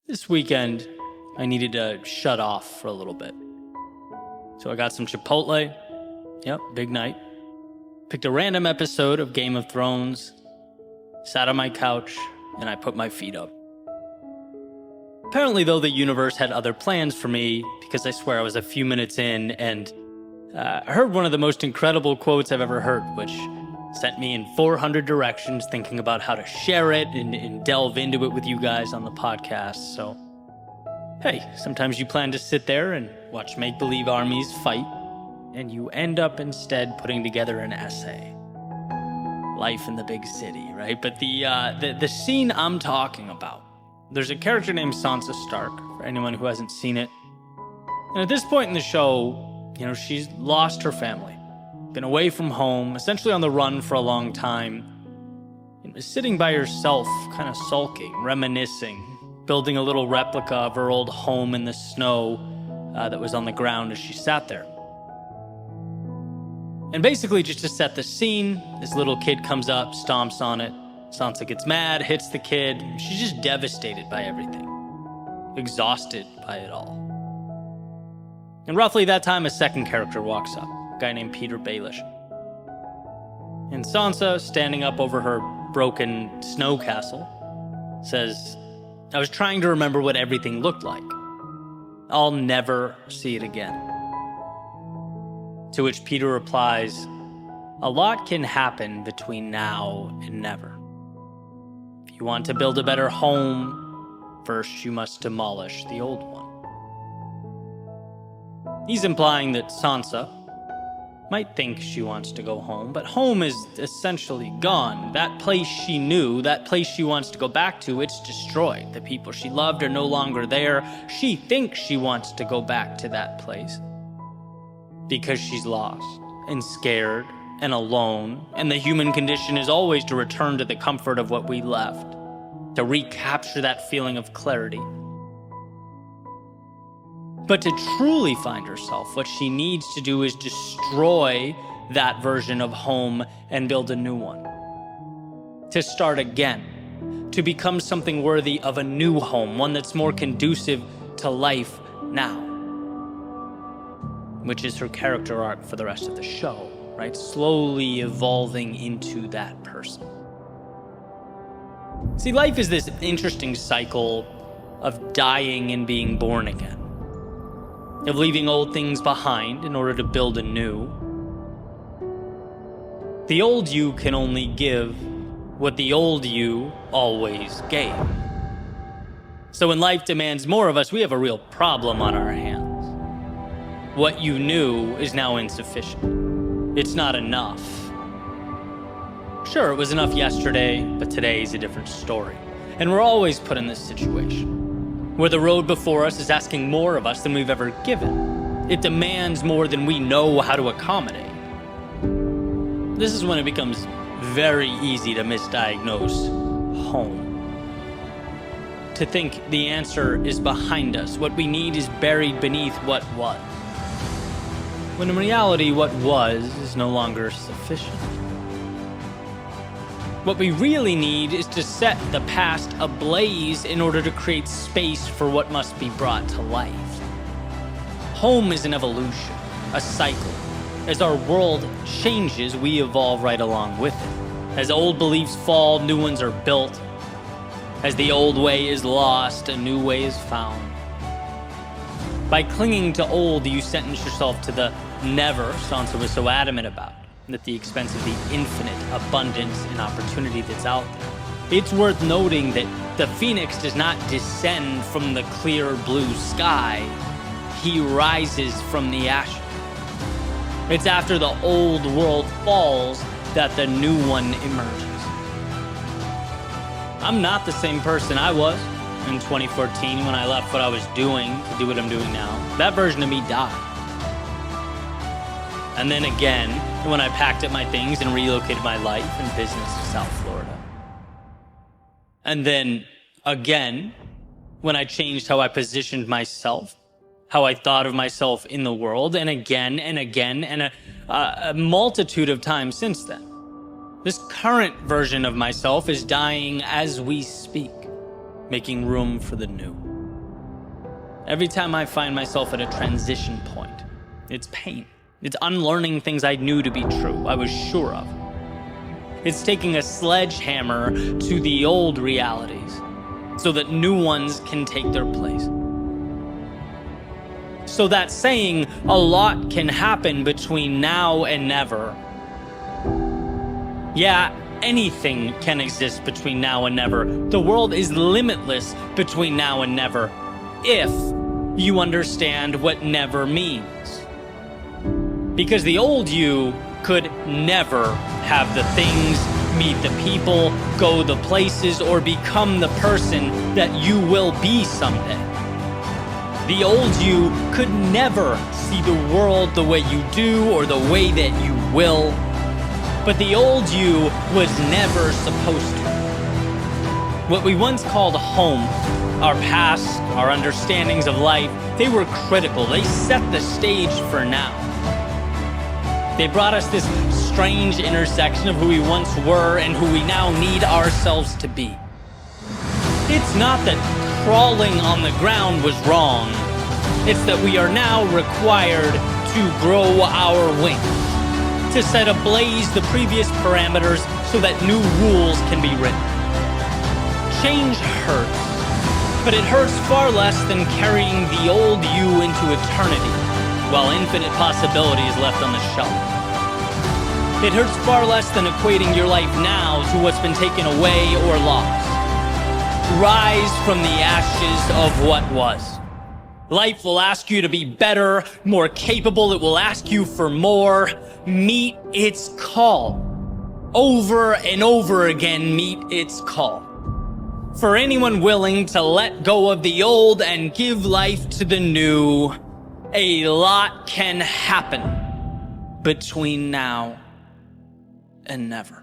This weekend, I needed to shut off for a little bit. So I got some Chipotle. Yep, big night. Picked a random episode of Game of Thrones, sat on my couch, and I put my feet up. Apparently, though, the universe had other plans for me, because I swear I was a few minutes in and I heard one of the most incredible quotes I've ever heard, which sent me in 400 directions thinking about how to share it and delve into it with you guys on the podcast. So, hey, sometimes you plan to sit there and watch make-believe armies fight, and you end up instead putting together an essay. Life in the big city, right? But the scene I'm talking about, there's a character named Sansa Stark, for anyone who hasn't seen it. And at this point in the show, she's lost her family, been away from home, essentially on the run for a long time, and was sitting by herself, kind of sulking, reminiscing, building a little replica of her old home in the snow that was on the ground as she sat there. And basically, just to set the scene, this little kid comes up, stomps on it. Sansa gets mad, hits the kid. She's just devastated by everything, exhausted by it all. And roughly that time, a second character walks up, a guy named Peter Baelish. And Sansa, standing up over her broken snow castle, says, "I was trying to remember what everything looked like. I'll never see it again." To which Peter replies, "A lot can happen between now and never. If you want to build a better home, first you must demolish the old one." He's implying that Sansa might think she wants to go home, but home is essentially gone. That place she knew, that place she wants to go back to, it's destroyed. The people she loved are no longer there. She thinks she wants to go back to that place because she's lost and scared and alone, and the human condition is always to return to the comfort of what we left, to recapture that feeling of clarity. But to truly find herself, what she needs to do is destroy that version of home and build a new one. To start again, to become something worthy of a new home, one that's more conducive to life now. Which is her character arc for the rest of the show, right? Slowly evolving into that person. See, life is this interesting cycle of dying and being born again, of leaving old things behind in order to build a new. The old you can only give what the old you always gave. So when life demands more of us, we have a real problem on our hands. What you knew is now insufficient. It's not enough. Sure, it was enough yesterday, but today's a different story. And we're always put in this situation where the road before us is asking more of us than we've ever given. It demands more than we know how to accommodate. This is when it becomes very easy to misdiagnose home. To think the answer is behind us, what we need is buried beneath what was. When in reality, what was is no longer sufficient. What we really need is to set the past ablaze in order to create space for what must be brought to life. Home is an evolution, a cycle. As our world changes, we evolve right along with it. As old beliefs fall, new ones are built. As the old way is lost, a new way is found. By clinging to old, you sentence yourself to the never Sansa was so adamant about, at the expense of the infinite abundance and opportunity that's out there. It's worth noting that the phoenix does not descend from the clear blue sky. He rises from the ashes. It's after the old world falls that the new one emerges. I'm not the same person I was in 2014 when I left what I was doing to do what I'm doing now. That version of me died. And then again, when I packed up my things and relocated my life and business to South Florida. And then again, when I changed how I positioned myself, how I thought of myself in the world, and again, and a multitude of times since then. This current version of myself is dying as we speak, making room for the new. Every time I find myself at a transition point, it's pain. It's unlearning things I knew to be true, I was sure of. It's taking a sledgehammer to the old realities so that new ones can take their place. So that saying, a lot can happen between now and never. Yeah, anything can exist between now and never. The world is limitless between now and never, if you understand what never means. Because the old you could never have the things, meet the people, go the places, or become the person that you will be someday. The old you could never see the world the way you do or the way that you will. But the old you was never supposed to. What we once called home, our past, our understandings of life, they were critical. They set the stage for now. They brought us this strange intersection of who we once were and who we now need ourselves to be. It's not that crawling on the ground was wrong. It's that we are now required to grow our wings, to set ablaze the previous parameters so that new rules can be written. Change hurts, but it hurts far less than carrying the old you into eternity, while infinite possibility is left on the shelf. It hurts far less than equating your life now to what's been taken away or lost. Rise from the ashes of what was. Life will ask you to be better, more capable. It will ask you for more. Meet its call. Over and over again, meet its call. For anyone willing to let go of the old and give life to the new, a lot can happen between now and never.